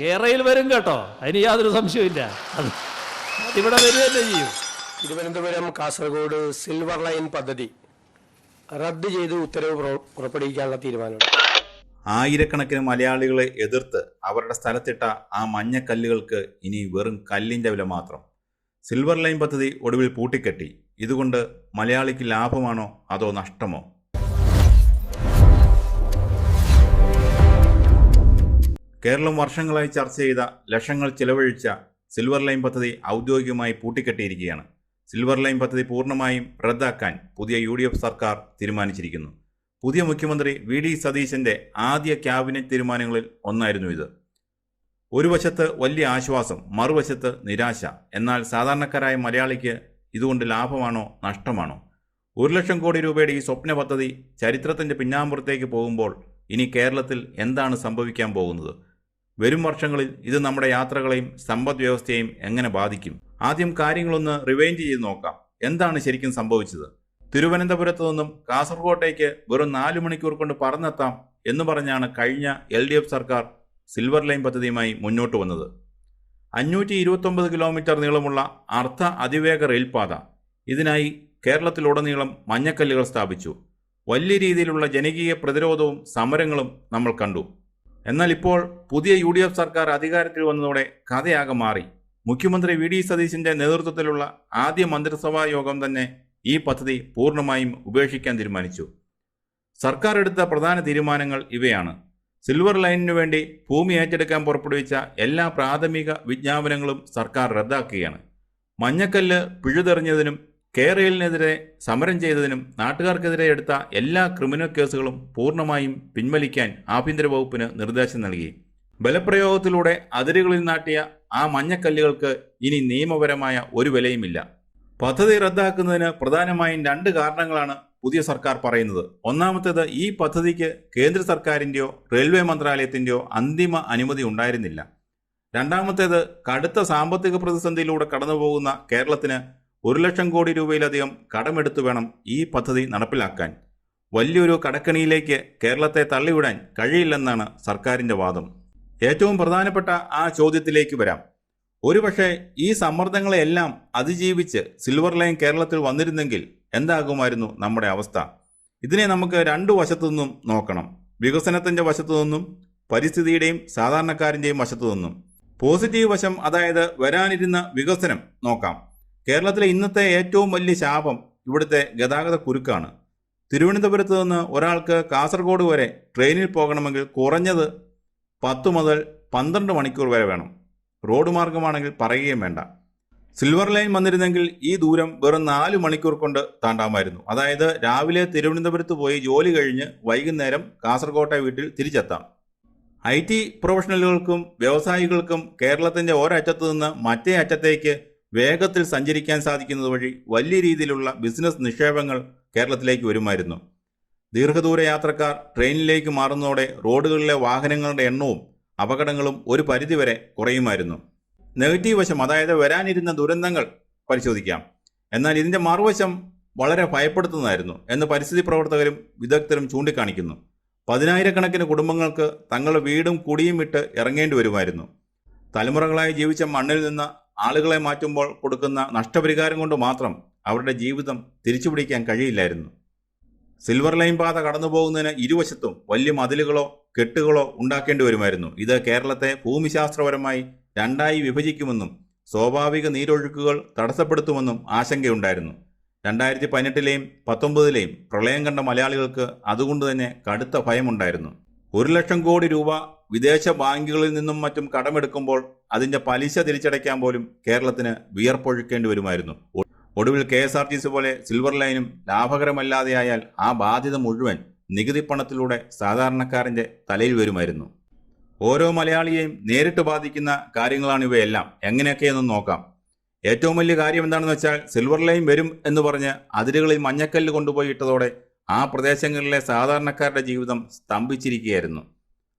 കേരളയിൽ വരും കേട്ടോ, അതിന് യാതൊരു സംശയമില്ല. അത് അതിവിടെ വരിക തന്നെ ചെയ്യും. തിരുവനന്തപുരം കാസർഗോഡ് സിൽവർ ലൈൻ പദ്ധതി റദ്ദ് ചെയ്ത് ഉത്തരവ് പുറപ്പെടുവിക്കാനുള്ള തീരുമാനമുണ്ട്. ആയിരക്കണക്കിന് മലയാളികളെ എതിർത്ത് അവരുടെ സ്ഥലത്തിട്ട ആ മഞ്ഞക്കല്ലുകൾക്ക് ഇനി വെറും കല്ലിൻ്റെ വില മാത്രം. സിൽവർ ലൈൻ പദ്ധതി ഒടുവിൽ പൂട്ടിക്കെട്ടി. ഇതുകൊണ്ട് മലയാളിക്ക് ലാഭമാണോ അതോ നഷ്ടമോ? കേരളം വർഷങ്ങളായി ചർച്ച ചെയ്ത, ലക്ഷങ്ങൾ ചിലവഴിച്ച സിൽവർ ലൈൻ പദ്ധതി ഔദ്യോഗികമായി പൂട്ടിക്കെട്ടിയിരിക്കുകയാണ്. സിൽവർ ലൈൻ പദ്ധതി പൂർണ്ണമായും റദ്ദാക്കാൻ പുതിയ UDF സർക്കാർ തീരുമാനിച്ചിരിക്കുന്നു. പുതിയ മുഖ്യമന്ത്രി VD സതീശൻ്റെ ആദ്യ ക്യാബിനറ്റ് തീരുമാനങ്ങളിൽ ഒന്നായിരുന്നു ഇത്. ഒരു വശത്ത് വലിയ ആശ്വാസം, മറുവശത്ത് നിരാശ. എന്നാൽ സാധാരണക്കാരായ മലയാളിക്ക് ഇതുകൊണ്ട് ലാഭമാണോ നഷ്ടമാണോ? 1 ലക്ഷം കോടി രൂപയുടെ ഈ സ്വപ്ന പദ്ധതി ചരിത്രത്തിൻ്റെ പിന്നാമ്പുറത്തേക്ക് പോകുമ്പോൾ ഇനി കേരളത്തിൽ എന്താണ് സംഭവിക്കാൻ പോകുന്നത്? വരും വർഷങ്ങളിൽ ഇത് നമ്മുടെ യാത്രകളെയും സമ്പദ് വ്യവസ്ഥയെയും എങ്ങനെ ബാധിക്കും? ആദ്യം കാര്യങ്ങളൊന്ന് റിവൈൻഡ് ചെയ്ത് നോക്കാം. എന്താണ് ശരിക്കും സംഭവിച്ചത്? തിരുവനന്തപുരത്ത് നിന്നും കാസർഗോട്ടേക്ക് വെറും 4 മണിക്കൂർ കൊണ്ട് പറന്നെത്താം എന്ന് പറഞ്ഞാണ് കഴിഞ്ഞ LDF സർക്കാർ സിൽവർ ലൈൻ പദ്ധതിയുമായി മുന്നോട്ട് വന്നത്. 529 കിലോമീറ്റർ നീളമുള്ള അർദ്ധ അതിവേഗ റെയിൽപാത. ഇതിനായി കേരളത്തിലുടനീളം മഞ്ഞക്കല്ലുകൾ സ്ഥാപിച്ചു. വലിയ രീതിയിലുള്ള ജനകീയ പ്രതിരോധവും സമരങ്ങളും നമ്മൾ കണ്ടു. എന്നാൽ ഇപ്പോൾ പുതിയ UDF സർക്കാർ അധികാരത്തിൽ വന്നതോടെ കഥയാകെ മാറി. മുഖ്യമന്ത്രി VD സതീശൻ്റെ നേതൃത്വത്തിലുള്ള ആദ്യ മന്ത്രിസഭാ യോഗം തന്നെ ഈ പദ്ധതി പൂർണ്ണമായും ഉപേക്ഷിക്കാൻ തീരുമാനിച്ചു. സർക്കാർ എടുത്ത പ്രധാന തീരുമാനങ്ങൾ ഇവയാണ്. സിൽവർ ലൈനിനു വേണ്ടി ഭൂമി ഏറ്റെടുക്കാൻ പുറപ്പെടുവിച്ച എല്ലാ പ്രാഥമിക വിജ്ഞാപനങ്ങളും സർക്കാർ റദ്ദാക്കുകയാണ്. മഞ്ഞക്കല്ല് പിഴുതെറിഞ്ഞതിനും കേരളിനെതിരെ സമരം ചെയ്തതിനും നാട്ടുകാർക്കെതിരെ എടുത്ത എല്ലാ ക്രിമിനൽ കേസുകളും പൂർണ്ണമായും പിൻവലിക്കാൻ ആഭ്യന്തര വകുപ്പിന് നിർദ്ദേശം നൽകി. ബലപ്രയോഗത്തിലൂടെ അതിരുകളിൽ നാട്ടിയ ആ മഞ്ഞക്കല്ലുകൾക്ക് ഇനി നിയമപരമായ ഒരു വിലയുമില്ല. പദ്ധതി റദ്ദാക്കുന്നതിന് പ്രധാനമായും 2 കാരണങ്ങളാണ് പുതിയ സർക്കാർ പറയുന്നത്. ഒന്നാമത്തേത്, ഈ പദ്ധതിക്ക് കേന്ദ്ര സർക്കാരിൻ്റെയോ റെയിൽവേ മന്ത്രാലയത്തിൻ്റെയോ അന്തിമ അനുമതി ഉണ്ടായിരുന്നില്ല. രണ്ടാമത്തേത്, കടുത്ത സാമ്പത്തിക പ്രതിസന്ധിയിലൂടെ കടന്നുപോകുന്ന കേരളത്തിന് 1 ലക്ഷം കോടി രൂപയിലധികം കടമെടുത്തു വേണം ഈ പദ്ധതി നടപ്പിലാക്കാൻ. വലിയൊരു കടക്കണിയിലേക്ക് കേരളത്തെ തള്ളിവിടാൻ കഴിയില്ലെന്നാണ് സർക്കാരിൻ്റെ വാദം. ഏറ്റവും പ്രധാനപ്പെട്ട ആ ചോദ്യത്തിലേക്ക് വരാം. ഒരുപക്ഷെ ഈ സമ്മർദ്ദങ്ങളെല്ലാം അതിജീവിച്ച് സിൽവർ ലൈൻ കേരളത്തിൽ വന്നിരുന്നെങ്കിൽ എന്താകുമായിരുന്നു നമ്മുടെ അവസ്ഥ? ഇതിനെ നമുക്ക് 2 വശത്തു നിന്നും നോക്കണം. വികസനത്തിൻ്റെ വശത്തു നിന്നും പരിസ്ഥിതിയുടെയും സാധാരണക്കാരൻ്റെയും വശത്തു നിന്നും. പോസിറ്റീവ് വശം, അതായത് വരാനിരുന്ന വികസനം നോക്കാം. കേരളത്തിലെ ഇന്നത്തെ ഏറ്റവും വലിയ ശാപം ഇവിടുത്തെ ഗതാഗത കുരുക്കാണ്. തിരുവനന്തപുരത്ത് നിന്ന് ഒരാൾക്ക് കാസർഗോഡ് വരെ ട്രെയിനിൽ പോകണമെങ്കിൽ കുറഞ്ഞത് 10 മുതൽ 12 മണിക്കൂർ വരെ വേണം. റോഡ് മാർഗമാണെങ്കിൽ പറയുകയും വേണ്ട. സിൽവർ ലൈൻ വന്നിരുന്നെങ്കിൽ ഈ ദൂരം വെറും 4 മണിക്കൂർ കൊണ്ട് താണ്ടാമായിരുന്നു. അതായത് രാവിലെ തിരുവനന്തപുരത്ത് പോയി ജോലി കഴിഞ്ഞ് വൈകുന്നേരം കാസർഗോട്ടെ വീട്ടിൽ തിരിച്ചെത്താം. IT പ്രൊഫഷണലുകൾക്കും വ്യവസായികൾക്കും കേരളത്തിൻ്റെ ഒരറ്റത്തു നിന്ന് മറ്റേ അറ്റത്തേക്ക് വേഗത്തിൽ സഞ്ചരിക്കാൻ സാധിക്കുന്നത് വഴി വലിയ രീതിയിലുള്ള ബിസിനസ് നിക്ഷേപങ്ങൾ കേരളത്തിലേക്ക് വരുമായിരുന്നു. ദീർഘദൂര യാത്രക്കാർ ട്രെയിനിലേക്ക് മാറുന്നതോടെ റോഡുകളിലെ വാഹനങ്ങളുടെ എണ്ണവും അപകടങ്ങളും ഒരു പരിധിവരെ കുറയുമായിരുന്നു. നെഗറ്റീവ് വശം, അതായത് വരാനിരുന്ന ദുരന്തങ്ങൾ പരിശോധിക്കാം. എന്നാൽ ഇതിൻ്റെ മറുവശം വളരെ ഭയപ്പെടുത്തുന്നതായിരുന്നു എന്ന് പരിസ്ഥിതി പ്രവർത്തകരും വിദഗ്ധരും ചൂണ്ടിക്കാണിക്കുന്നു. 10,000-കണക്കിന് കുടുംബങ്ങൾക്ക് തങ്ങളുടെ വീടും കുടിയും വിട്ട് ഇറങ്ങേണ്ടി വരുമായിരുന്നു. തലമുറകളായി ജീവിച്ച മണ്ണിൽ നിന്ന് ആളുകളെ മാറ്റുമ്പോൾ കൊടുക്കുന്ന നഷ്ടപരിഹാരം കൊണ്ട് മാത്രം അവരുടെ ജീവിതം തിരിച്ചുപിടിക്കാൻ കഴിയില്ലായിരുന്നു. സിൽവർ ലൈൻ പാത കടന്നു പോകുന്നതിന് ഇരുവശത്തും വലിയ മതിലുകളോ കെട്ടുകളോ ഉണ്ടാക്കേണ്ടി വരുമായിരുന്നു. ഇത് കേരളത്തെ ഭൂമിശാസ്ത്രപരമായി 2ആയി വിഭജിക്കുമെന്നും സ്വാഭാവിക നീരൊഴുക്കുകൾ തടസ്സപ്പെടുത്തുമെന്നും ആശങ്കയുണ്ടായിരുന്നു. 2018-ലെയും 2019-ലെയും പ്രളയം കണ്ട മലയാളികൾക്ക് അതുകൊണ്ട് തന്നെ കടുത്ത ഭയമുണ്ടായിരുന്നു. 1 ലക്ഷം കോടി രൂപ വിദേശ ബാങ്കുകളിൽ നിന്നും മറ്റും കടമെടുക്കുമ്പോൾ അതിൻ്റെ പലിശ തിരിച്ചടയ്ക്കാൻ പോലും കേരളത്തിന് വിയർപ്പൊഴുക്കേണ്ടി വരുമായിരുന്നു. ഒടുവിൽ KSRTC പോലെ സിൽവർ ലൈനും ലാഭകരമല്ലാതെയായാൽ ആ ബാധ്യത മുഴുവൻ നികുതി പണത്തിലൂടെ സാധാരണക്കാരൻ്റെ തലയിൽ വരുമായിരുന്നു. ഓരോ മലയാളിയെയും നേരിട്ട് ബാധിക്കുന്ന കാര്യങ്ങളാണ് ഇവയെല്ലാം. എങ്ങനെയൊക്കെയെന്ന് നോക്കാം. ഏറ്റവും വലിയ കാര്യം എന്താണെന്ന് വെച്ചാൽ, സിൽവർ ലൈൻ വരും എന്ന് പറഞ്ഞ് അതിരുകളിൽ മഞ്ഞക്കല്ല് കൊണ്ടുപോയി ഇട്ടതോടെ ആ പ്രദേശങ്ങളിലെ സാധാരണക്കാരുടെ ജീവിതം സ്തംഭിച്ചിരിക്കുകയായിരുന്നു.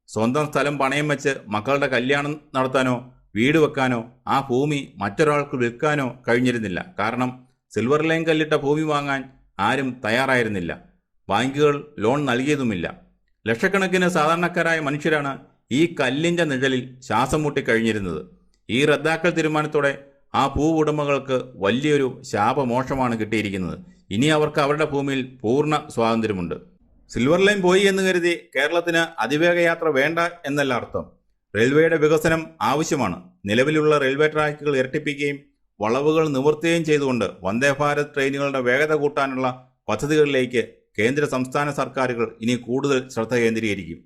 സ്വന്തം സ്ഥലം പണയം വെച്ച് മക്കളുടെ കല്യാണം നടത്താനോ വീട് വെക്കാനോ ആ ഭൂമി മറ്റൊരാൾക്ക് വിൽക്കാനോ കഴിഞ്ഞിരുന്നില്ല. കാരണം സിൽവർ ലൈൻ കല്ലിട്ട ഭൂമി വാങ്ങാൻ ആരും തയ്യാറായിരുന്നില്ല. ബാങ്കുകൾ ലോൺ നൽകിയതുമില്ല. ലക്ഷക്കണക്കിന് സാധാരണക്കാരായ മനുഷ്യരാണ് ഈ കല്ലിൻ്റെ നിഴലിൽ ശ്വാസം മുട്ടിക്കഴിഞ്ഞിരുന്നത്. ഈ റദ്ദാക്കൽ തീരുമാനത്തോടെ ആ ഭൂവുടമകൾക്ക് വലിയൊരു ശാപമോക്ഷമാണ് കിട്ടിയിരിക്കുന്നത്. ഇനി അവർക്ക് അവരുടെ ഭൂമിയിൽ പൂർണ്ണ സ്വാതന്ത്ര്യമുണ്ട്. സിൽവർ ലൈൻ പോയി എന്ന് കരുതി കേരളത്തിന് അതിവേഗ യാത്ര വേണ്ട എന്നല്ല അർത്ഥം. റെയിൽവേയുടെ വികസനം ആവശ്യമാണ്. നിലവിലുള്ള റെയിൽവേ ട്രാക്കുകൾ ഇരട്ടിപ്പിക്കുകയും വളവുകൾ നിവർത്തുകയും ചെയ്തുകൊണ്ട് വന്ദേ ഭാരത് ട്രെയിനുകളുടെ വേഗത കൂട്ടാനുള്ള പദ്ധതികളിലേക്ക് കേന്ദ്ര സംസ്ഥാന സർക്കാരുകൾ ഇനി കൂടുതൽ ശ്രദ്ധ കേന്ദ്രീകരിക്കും.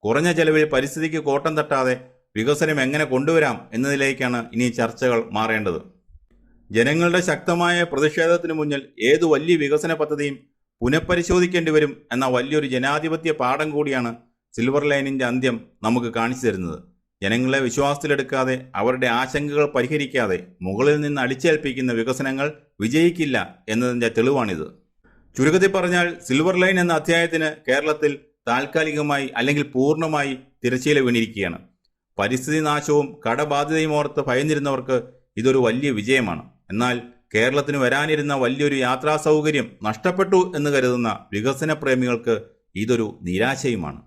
കുറഞ്ഞ ചെലവിൽ പരിസ്ഥിതിക്ക് കോട്ടം തട്ടാതെ വികസനം എങ്ങനെ കൊണ്ടുവരാം എന്നതിലേക്കാണ് ഇനി ചർച്ചകൾ മാറേണ്ടത്. ജനങ്ങളുടെ ശക്തമായ പ്രതിഷേധത്തിന് മുന്നിൽ ഏതു വലിയ വികസന പദ്ധതിയും പുനഃപരിശോധിക്കേണ്ടി വരും എന്ന വലിയൊരു ജനാധിപത്യ പാഠം കൂടിയാണ് സിൽവർ ലൈനിൻ്റെ അന്ത്യം നമുക്ക് കാണിച്ചു തരുന്നത്. ജനങ്ങളെ വിശ്വാസത്തിലെടുക്കാതെ അവരുടെ ആശങ്കകൾ പരിഹരിക്കാതെ മുകളിൽ നിന്ന് അടിച്ചേൽപ്പിക്കുന്ന വികസനങ്ങൾ വിജയിക്കില്ല എന്നതിൻ്റെ തെളിവാണിത്. ചുരുക്കത്തിൽ പറഞ്ഞാൽ സിൽവർ ലൈൻ എന്ന അധ്യായത്തിന് കേരളത്തിൽ താൽക്കാലികമായി അല്ലെങ്കിൽ പൂർണ്ണമായി തിരശ്ശീല വീണിരിക്കുകയാണ്. പരിസ്ഥിതി നാശവും കടബാധ്യതയും ഓർത്ത് ഭയന്നിരുന്നവർക്ക് ഇതൊരു വലിയ വിജയമാണ്. എന്നാൽ കേരളത്തിന് വരാനിരുന്ന വലിയൊരു യാത്രാ സൗകര്യം നഷ്ടപ്പെട്ടു എന്ന് കരുതുന്ന വികസന പ്രേമികൾക്ക് ഇതൊരു നിരാശയുമാണ്.